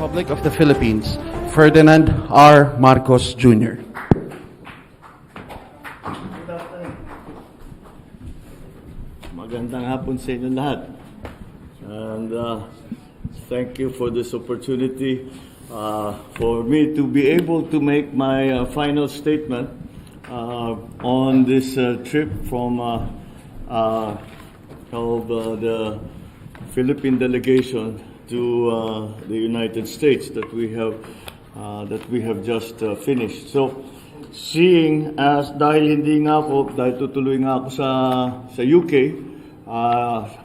Republic of the Philippines, Ferdinand R. Marcos Jr. Magandang hapon sa inyo lahat. And thank you for this opportunity for me to be able to make my final statement on this trip from the Philippine delegation to the United States that we have just finished. So, seeing as dahil hindi nga ako, dahil tutuloy nga ako sa UK,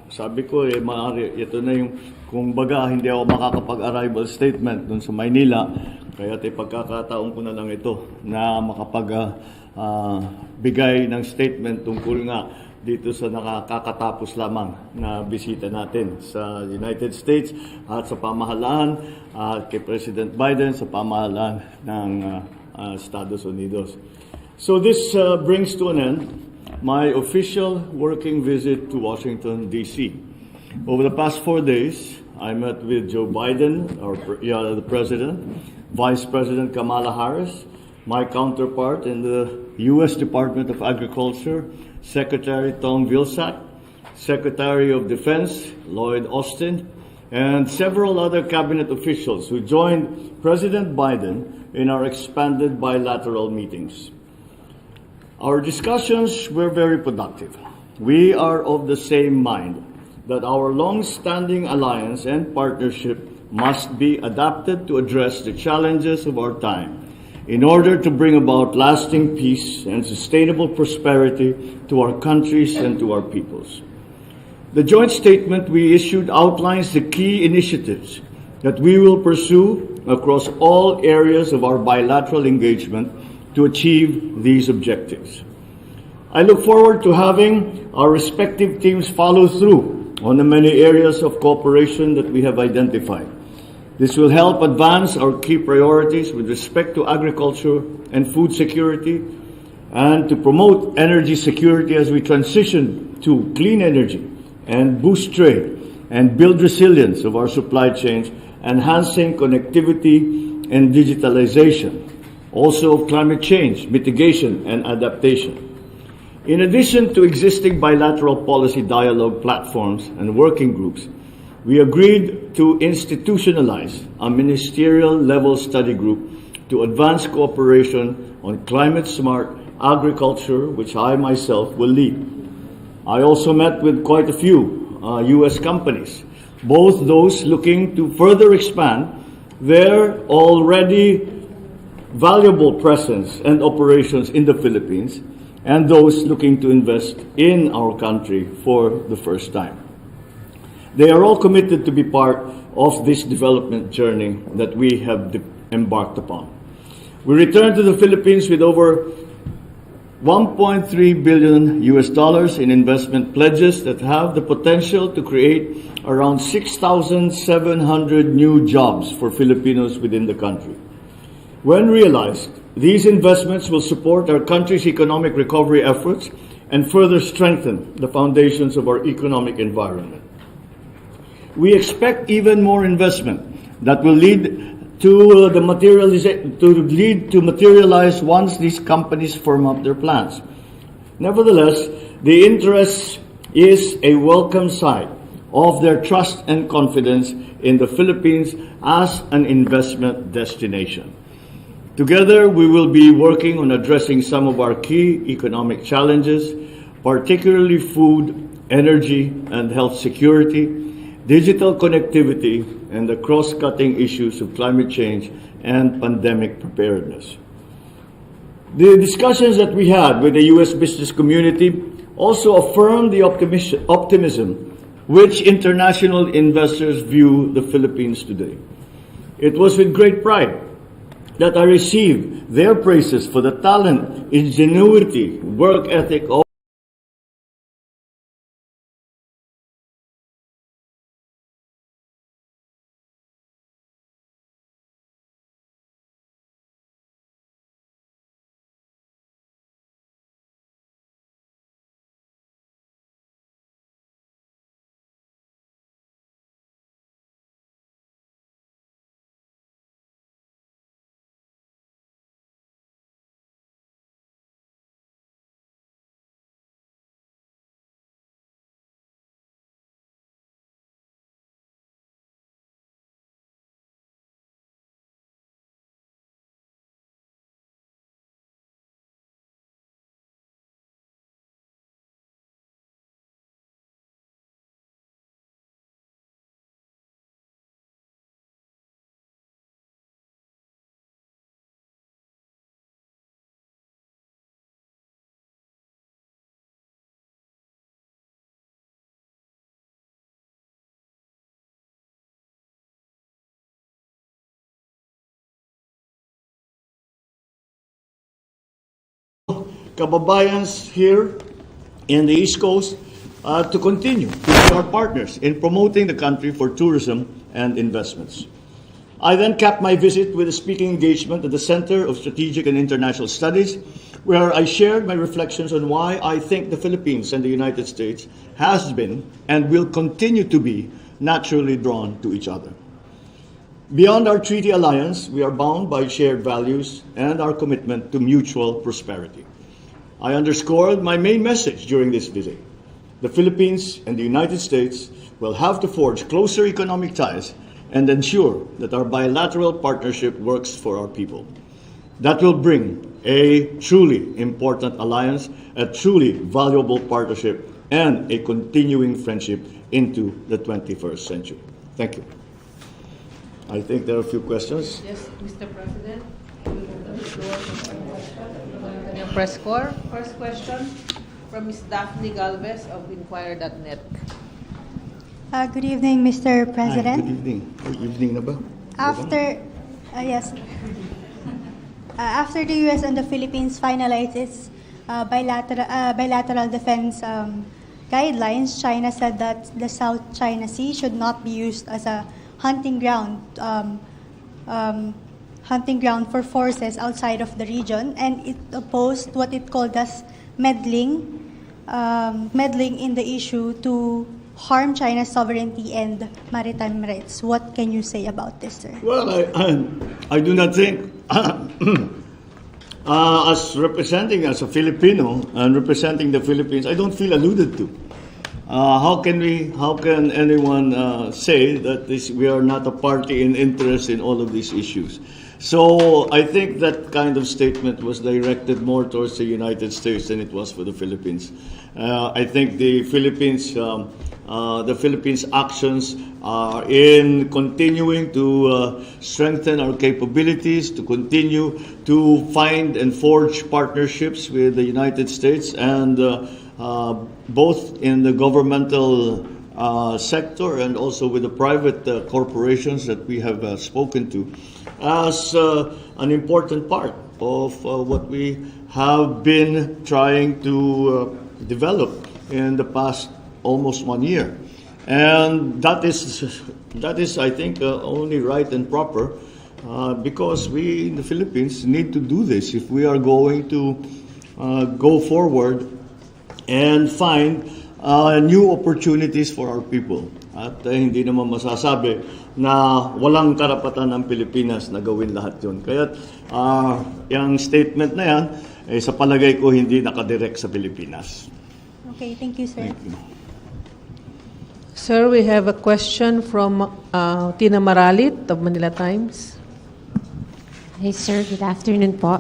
sabi ko maaari ito na yung kung baga hindi ako makakapag-arrival statement dun sa Maynila, kaya pagkakataon ko na lang ito na bigay ng statement tungkol nga dito sa nakakatapos lamang na bisita natin sa United States at sa pamahalaan kay President Biden sa pamahalaan ng Estados Unidos. So this brings to an end my official working visit to Washington, D.C. Over the past 4 days, I met with Joe Biden, the President, Vice President Kamala Harris, my counterpart in the U.S. Department of Agriculture, Secretary Tom Vilsack, Secretary of Defense Lloyd Austin, and several other cabinet officials who joined President Biden in our expanded bilateral meetings. Our discussions were very productive. We are of the same mind that our long-standing alliance and partnership must be adapted to address the challenges of our time in order to bring about lasting peace and sustainable prosperity to our countries and to our peoples. The joint statement we issued outlines the key initiatives that we will pursue across all areas of our bilateral engagement to achieve these objectives. I look forward to having our respective teams follow through on the many areas of cooperation that we have identified. This will help advance our key priorities with respect to agriculture and food security, and to promote energy security as we transition to clean energy and boost trade and build resilience of our supply chains, enhancing connectivity and digitalization, also of climate change, mitigation and adaptation. In addition to existing bilateral policy dialogue platforms and working groups, we agreed to institutionalize a ministerial-level study group to advance cooperation on climate-smart agriculture, which I myself will lead. I also met with quite a few U.S. companies, both those looking to further expand their already valuable presence and operations in the Philippines, and those looking to invest in our country for the first time. They are all committed to be part of this development journey that we have embarked upon. We returned to the Philippines with over $1.3 billion in investment pledges that have the potential to create around 6,700 new jobs for Filipinos within the country. When realized, these investments will support our country's economic recovery efforts and further strengthen the foundations of our economic environment. We expect even more investment that will lead to materialize once these companies firm up their plans. Nevertheless, the interest is a welcome sign of their trust and confidence in the Philippines as an investment destination. Together, we will be working on addressing some of our key economic challenges, particularly food, energy, and health security, digital connectivity, and the cross-cutting issues of climate change and pandemic preparedness. The discussions that we had with the U.S. business community also affirmed the optimism which international investors view the Philippines today. It was with great pride that I received their praises for the talent, ingenuity, work ethic kababayans here in the East Coast to continue to be our partners in promoting the country for tourism and investments. I then capped my visit with a speaking engagement at the Center of Strategic and International Studies, where I shared my reflections on why I think the Philippines and the United States has been and will continue to be naturally drawn to each other. Beyond our treaty alliance, we are bound by shared values and our commitment to mutual prosperity. I underscored my main message during this visit. The Philippines and the United States will have to forge closer economic ties and ensure that our bilateral partnership works for our people. That will bring a truly important alliance, a truly valuable partnership, and a continuing friendship into the 21st century. Thank you. I think there are a few questions. Yes, Mr. President. Press corps. First question from Ms. Daphne Galvez of Inquirer.net. Good evening, Mr. President. Hi, good evening. Good evening na ba? After the U.S. and the Philippines finalized its bilateral defense guidelines, China said that the South China Sea should not be used as a hunting ground for forces outside of the region, and it opposed what it called as meddling in the issue to harm China's sovereignty and maritime rights. What can you say about this, sir? Well, I do not think, as a Filipino and representing the Philippines, I don't feel alluded to. How can anyone say that we are not a party in interest in all of these issues? So I think that kind of statement was directed more towards the United States than it was for the Philippines. I think the Philippines' actions are in continuing to strengthen our capabilities, to continue to find and forge partnerships with the United States, and both in the governmental sector and also with the private corporations that we have spoken to, as an important part of what we have been trying to develop in the past almost 1 year. And that is I think, only right and proper, because we in the Philippines need to do this if we are going to go forward and find new opportunities for our people. At hindi naman masasabi na walang karapatan ng Pilipinas na gawin lahat yun. Kaya yung statement na yan, sa palagay ko hindi nakadirect sa Pilipinas. Okay, thank you, sir. Thank you. Sir, we have a question from Tina Maralit of Manila Times. Hey, sir. Good afternoon po.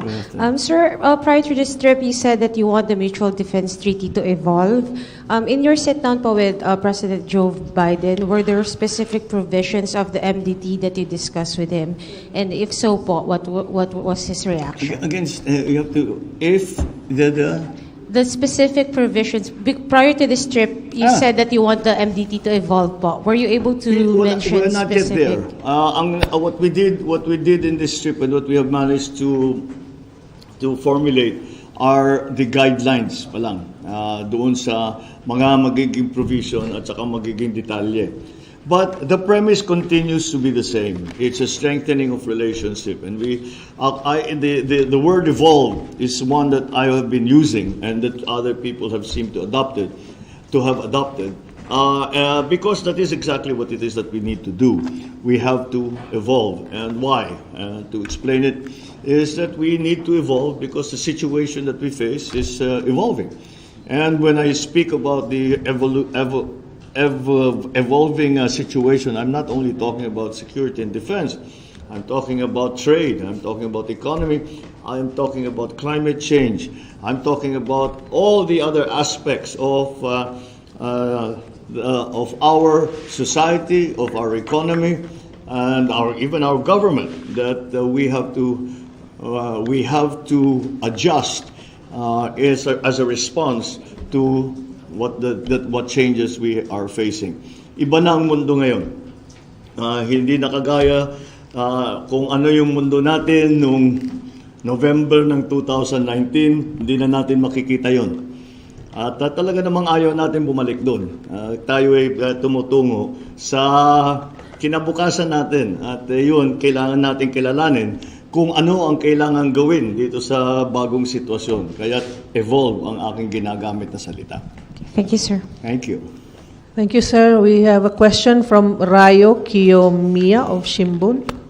Sir, prior to this trip, you said that you want the Mutual Defense Treaty to evolve. In your sit-down po with President Joe Biden, were there specific provisions of the MDT that you discussed with him? And if so po, what was his reaction? Again, you have to, if The specific provisions, prior to this trip, you said that you want the MDT to evolve po. Were you able to mention we're not specific? yet there. What we did in this trip and what we have managed to formulate are the guidelines pa lang doon sa mga magiging provision at saka magiging detalye. But the premise continues to be the same. It's a strengthening of relationship, and the word "evolve" is one that I have been using, and that other people have seemed to have adopted, because that is exactly what it is that we need to do. We have to evolve, and why? To explain it, is that we need to evolve because the situation that we face is evolving, and when I speak about the evolving situation, I'm not only talking about security and defense. I'm talking about trade. I'm talking about economy. I'm talking about climate change. I'm talking about all the other aspects of our society, of our economy, and even our government that we have to adjust as a response to what changes we are facing. Iba na ang mundo ngayon. Hindi na kagaya kung ano yung mundo natin November ng 2019, hindi na natin makikita yon. At talaga namang ayaw natin bumalik doon. Tayo ay tumutungo sa kinabukasan natin. At yun, kailangan natin kilalanin kung ano ang kailangan gawin dito sa bagong sitwasyon. Kaya evolve ang aking ginagamit na salita. Thank you, sir. Thank you. Thank you, sir. We have a question from Rayo Kiyomiya of Shimbun.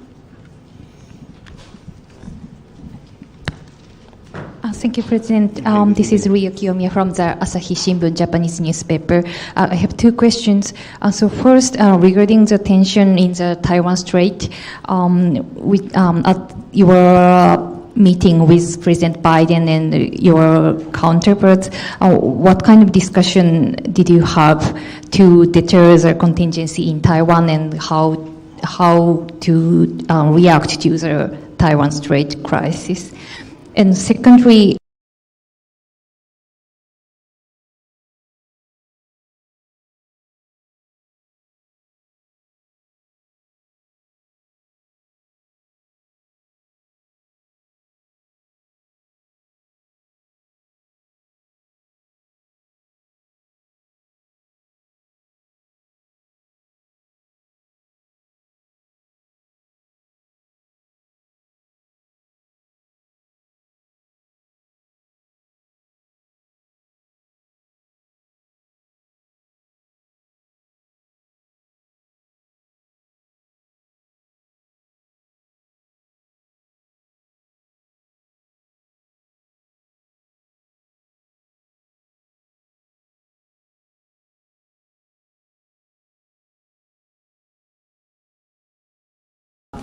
Thank you, President. This is Ryo Kiyomiya from the Asahi Shimbun, Japanese newspaper. I have two questions. So first, regarding the tension in the Taiwan Strait, at your meeting with President Biden and your counterparts, what kind of discussion did you have to deter the contingency in Taiwan, and how to react to the Taiwan Strait crisis? And secondly,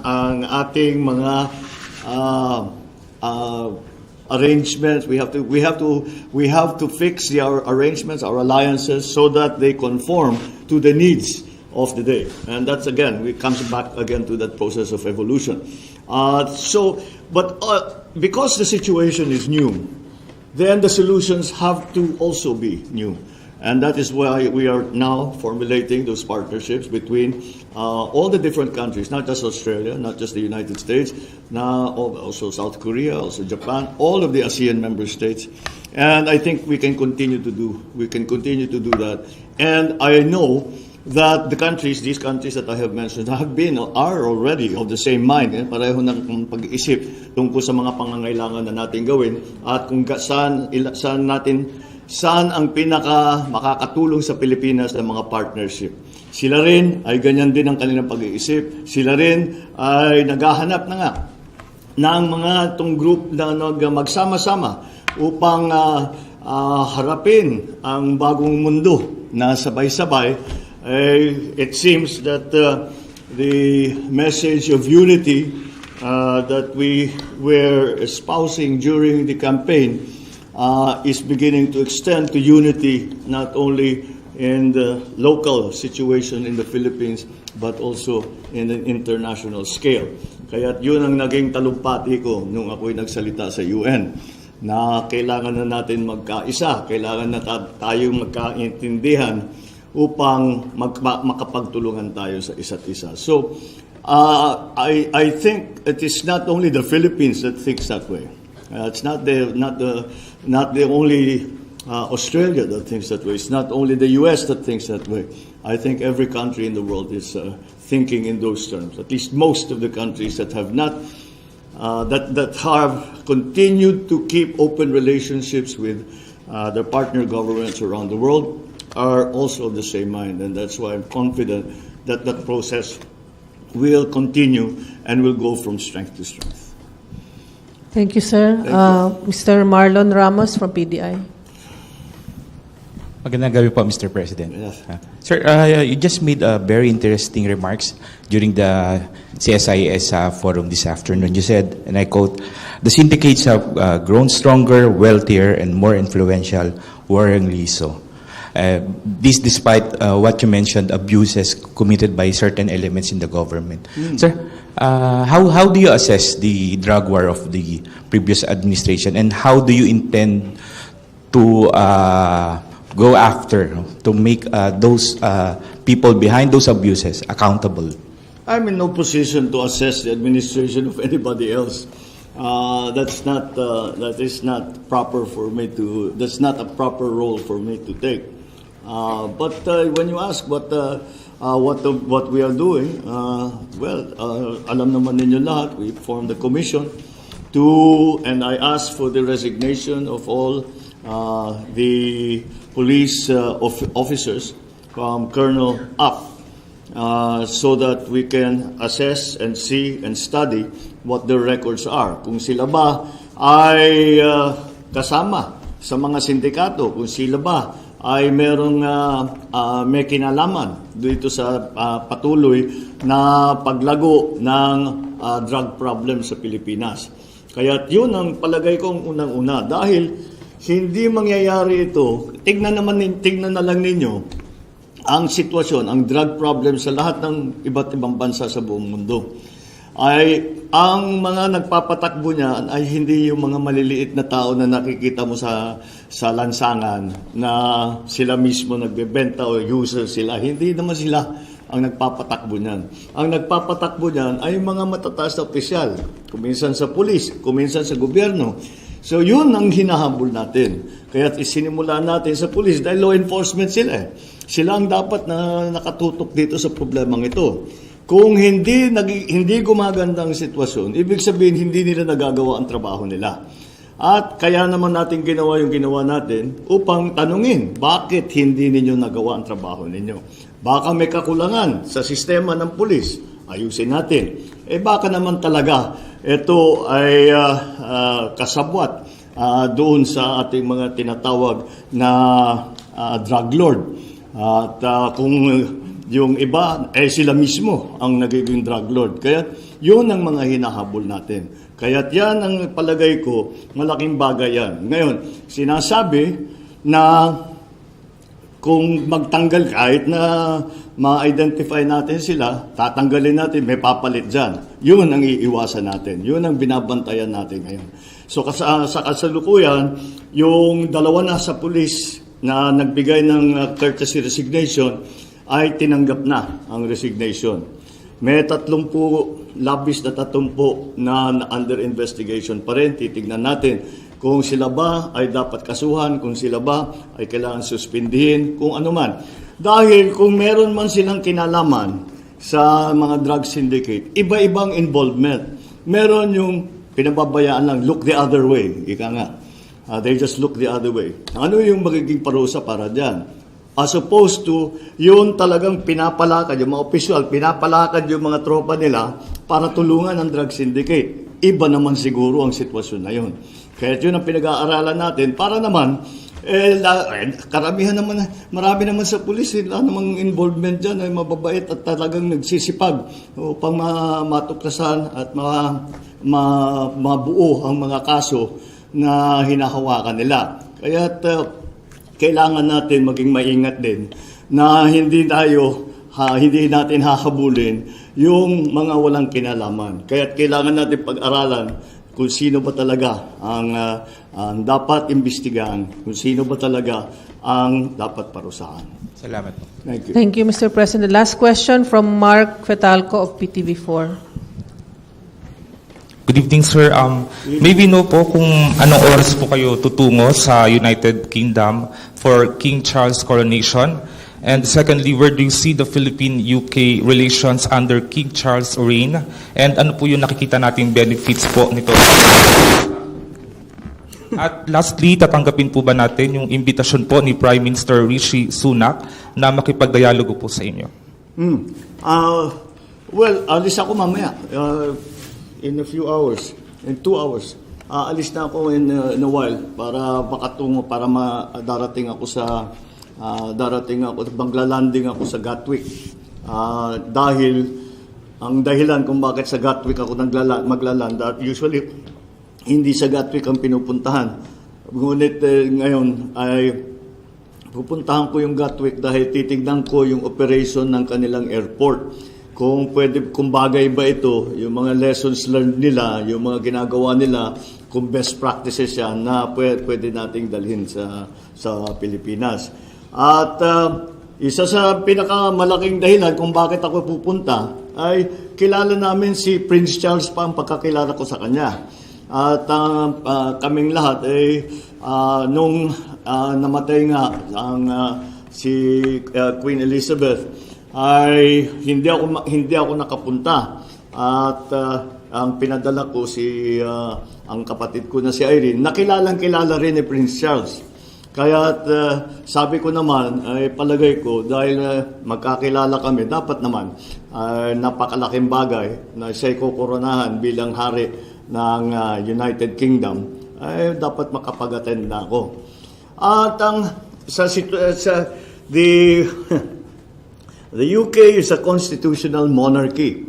Ang ating mga arrangements, we have to fix our arrangements, our alliances, so that they conform to the needs of the day. And that's again, we comes back again to that process of evolution. Because the situation is new, then the solutions have to also be new. And that is why we are now formulating those partnerships between all the different countries, not just Australia, not just the United States, also South Korea, also Japan, all of the ASEAN member states. And I think we can continue to do that. And I know that these countries that I have mentioned, are already of the same mind. Pareho ng pag-iisip tungkol sa mga pangangailangan na natin gawin at kung saan ang pinaka makakatulong sa Pilipinas ng mga partnership. Sila rin ay ganyan din ang kanilang pag-iisip. Sila rin ay naghahanap na nga ng mga itong group na magsama-sama upang harapin ang bagong mundo na sabay-sabay. It seems that the message of unity that we were espousing during the campaign is beginning to extend to unity not only in the local situation in the Philippines but also in an international scale. Kaya yun ang naging talumpati ko nung ako'y nagsalita sa UN na kailangan na natin magkaisa, kailangan na tayong magkaintindihan upang makapagtulungan tayo sa isa't isa. So I think it is not only the Philippines that thinks that way. It's not the only Australia that thinks that way. It's not only the U.S. that thinks that way. I think every country in the world is thinking in those terms. At least most of the countries that have not, that have continued to keep open relationships with their partner governments around the world are also of the same mind. And that's why I'm confident that that process will continue and will go from strength to strength. Thank you, sir. Mr. Marlon Ramos from PDI. Magandang gabi po, Mr. President. Yes. Sir, you just made very interesting remarks during the CSIS forum this afternoon. You said, and I quote, "The syndicates have grown stronger, wealthier, and more influential, worryingly so." This despite what you mentioned, abuses committed by certain elements in the government. Sir, how do you assess the drug war of the previous administration, and how do you intend to go after, to make those people behind those abuses accountable? I'm in no position to assess the administration of anybody else. That is not proper for me to. That's not a proper role for me to take. But when you ask what we are doing, alam naman ninyo lahat. We formed the commission and I asked for the resignation of all the police officers from Colonel up, so that we can assess and see and study what their records are. Kung sila ba ay kasama sa mga sindikato, kung sila ba ay may kinalaman dito sa patuloy na paglago ng drug problem sa Pilipinas. Kaya yun ang palagay kong unang-una. Dahil hindi mangyayari ito, tignan na lang ninyo ang sitwasyon, ang drug problem sa lahat ng iba't ibang bansa sa buong mundo. Ay ang mga nagpapatakbo niyan ay hindi yung mga maliliit na tao na nakikita mo sa lansangan na sila mismo nagbebenta o user sila. Hindi naman sila ang nagpapatakbo niyan. Ang nagpapatakbo niyan ay mga matataas na opisyal, kuminsan sa pulis, kuminsan sa gobyerno. So yun ang hinahabol natin. Kaya isinimula natin sa pulis dahil law enforcement sila. Sila ang dapat na nakatutok dito sa problemang ito. Kung hindi gumaganda ang sitwasyon, ibig sabihin hindi nila nagagawa ang trabaho nila. At kaya naman natin ginawa yung ginawa natin upang tanungin, bakit hindi ninyo nagawa ang trabaho ninyo? Baka may kakulangan sa sistema ng pulis, ayusin natin. Baka naman talaga ito ay kasabwat doon sa ating mga tinatawag na drug lord. At kung yung iba, sila mismo ang nagiging drug lord. Kaya yun ang mga hinahabol natin. Kaya yan ang palagay ko, malaking bagay yan. Ngayon, sinasabi na kung magtanggal kahit na ma-identify natin sila, tatanggalin natin, may papalit dyan. Yun ang iiwasan natin. Yun ang binabantayan natin ngayon. So sa kasalukuyan, yung dalawa na sa pulis na nagbigay ng courtesy resignation, ay tinanggap na ang resignation. May 30 na under investigation pa rin. Titignan natin kung sila ba ay dapat kasuhan, kung sila ba ay kailangan suspindihin, kung ano man. Dahil kung meron man silang kinalaman sa mga drug syndicate, iba-ibang involvement. Meron yung pinababayaan lang, look the other way. Ika nga, they just look the other way. Ano yung magiging parusa para dyan? As opposed to, yun talagang pinapalakad, yung mga opisyal, pinapalakad yung mga tropa nila para tulungan ang drug syndicate. Iba naman siguro ang sitwasyon na yun. Kaya yun ang pinag-aaralan natin para naman, karamihan naman, marami naman sa pulis, wala namang involvement dyan, ay mababait at talagang nagsisipag upang matuklasan at mabuo ang mga kaso na hinahawakan nila. Kaya kailangan natin maging maingat din na hindi natin hahabulin yung mga walang kinalaman. Kaya kailangan natin pag-aralan kung sino ba talaga ang dapat imbestigahan, kung sino ba talaga ang dapat parusahan. Salamat po. Thank you. Thank you, Mr. President. Last question from Mark Fetalco of PTV4. Good evening, sir. Maybe know po kung anong oras po kayo tutungo sa United Kingdom for King Charles' coronation. And secondly, where do you see the Philippine-UK relations under King Charles' reign? And ano po yung nakikita nating benefits po nito? At lastly, tatanggapin po ba natin yung imbitasyon po ni Prime Minister Rishi Sunak na makipagdialogo po sa inyo? Alis ako mamaya. In a few hours, in 2 hours, alis na ako in a while para makatungo, para darating ako, magla-landing ako sa Gatwick. Dahil, ang dahilan kung bakit sa Gatwick ako magla-land, usually, hindi sa Gatwick ang pinupuntahan. Ngunit ngayon ay pupuntahan ko yung Gatwick dahil titignan ko yung operation ng kanilang airport. Kung bagay ba ito, yung mga lessons learned nila, yung mga ginagawa nila, kung best practices yan na pwede nating dalhin sa Pilipinas. At isa sa pinakamalaking dahilan kung bakit ako pupunta ay kilala namin si Prince Charles pa ang pagkakilala ko sa kanya. At kaming lahat nung namatay nga si Queen Elizabeth ay hindi ako nakapunta at ang pinadala ko ang kapatid ko na si Irene. Kilala rin ni Prince Charles. Kaya sabi ko naman, ay palagay ko, dahil magkakilala kami, dapat naman napakalaking bagay na siya'y kukoronahan bilang hari ng United Kingdom, ay dapat makapag-attend na ako. At the UK is a constitutional monarchy.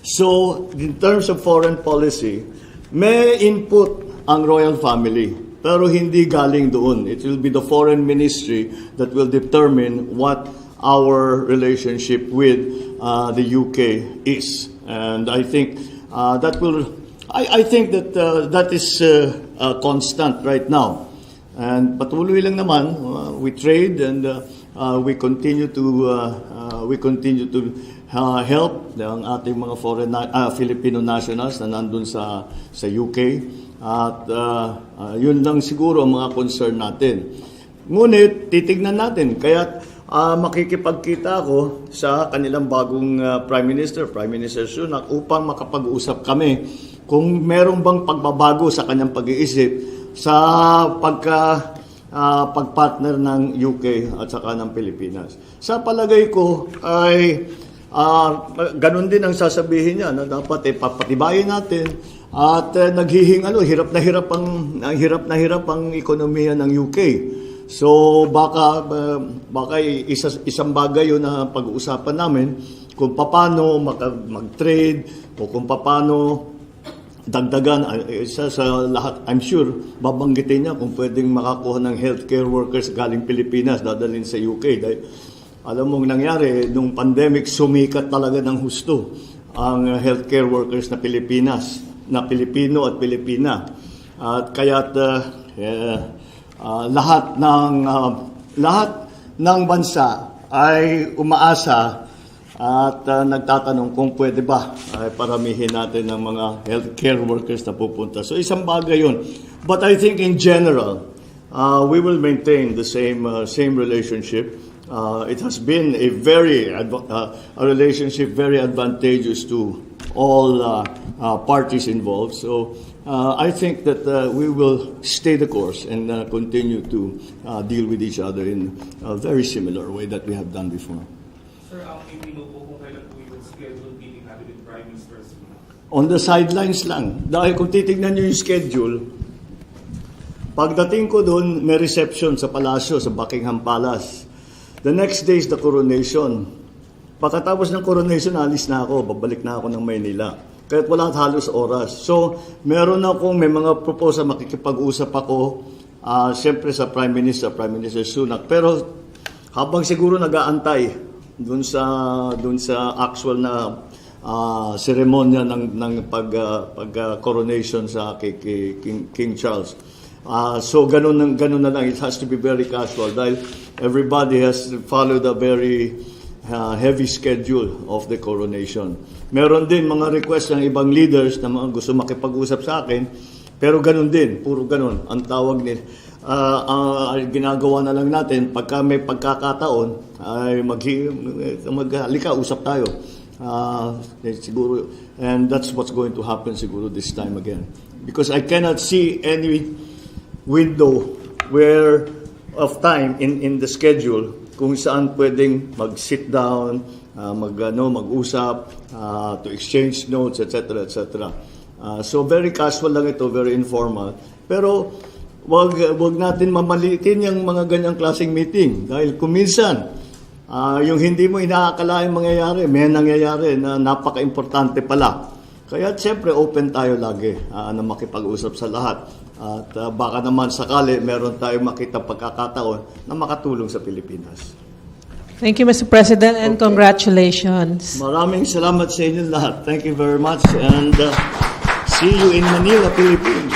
So, in terms of foreign policy, may input ang royal family. Pero hindi galing doon. It will be the foreign ministry that will determine what our relationship with the UK is. And I think that will. I think that that is constant right now. And patuloy lang naman, we trade and we continue to help ang ating mga Filipino nationals na nandun sa UK. At yun lang siguro ang mga concern natin. Ngunit titignan natin, kaya makikipagkita ako sa kanilang bagong Prime Minister Sunak, upang makapag-usap kami kung meron bang pagbabago sa kanyang pag-iisip sa pagpartner ng UK at saka ng Pilipinas. Sa palagay ko ay ganun din ang sasabihin niya na dapat papatibayin natin at hirap na hirap ang ekonomiya ng UK. So baka isang bagay yun na pag-uusapan namin kung paano mag-trade o kung paano dagdagan isa sa lahat. I'm sure babanggitin niya kung pwedeng makakuha ng healthcare workers galing Pilipinas dadalhin sa UK. Dahil alam mong nangyari nung pandemic, sumikat talaga ng husto ang healthcare workers na Pilipino at Pilipina. At kaya't lahat ng bansa ay umaasa at nagtatanong kung pwede ba paramihin natin ng mga healthcare workers na pupunta. So isang bagay yun. But I think in general, we will maintain the same relationship. It has been a relationship very advantageous to all parties involved. So I think that we will stay the course and continue to deal with each other in a very similar way that we have done before. Sir, hindi mo po kung kailan po yung schedule meeting natin with Prime Minister Sunak? On the sidelines lang. Dahil kung titignan nyo yung schedule, pagdating ko doon, may reception sa palasyo, sa Buckingham Palace. The next day is the coronation. Pagkatapos ng coronation, alis na ako. Babalik na ako ng Maynila. Kahit wala halos oras. So, may mga proposal, makikipag-usap ako, siyempre sa Prime Minister Sunak. Pero, habang siguro nag-aantay doon sa actual na seremonya ng pag-coronation sa King Charles. So, ganun na lang. It has to be very casual dahil everybody has followed a very heavy schedule of the coronation. Meron din mga request ng ibang leaders na mga gusto makipag-usap sa akin, pero ganun din, puro ganun. Ang tawag nila, ginagawa na lang natin, pagka may pagkakataon, ay halika, usap tayo. Siguro, and that's what's going to happen siguro this time again. Because I cannot see any window of time in the schedule kung saan pwedeng mag-sit down, mag-usap, to exchange notes, etc., etc. So very casual lang ito, very informal. Pero wag natin mamaliitin yung mga ganyang klaseng meeting dahil kung minsan yung hindi mo inaakalain mangyayari, may nangyayari na napaka-importante pala. Kaya siyempre open tayo lagi na makipag-usap sa lahat. At baka naman sakali meron tayong makita pagkakataon na makatulong sa Pilipinas. Thank you, Mr. President, and congratulations. Maraming salamat sa inyo lahat. Thank you very much and see you in Manila, Philippines.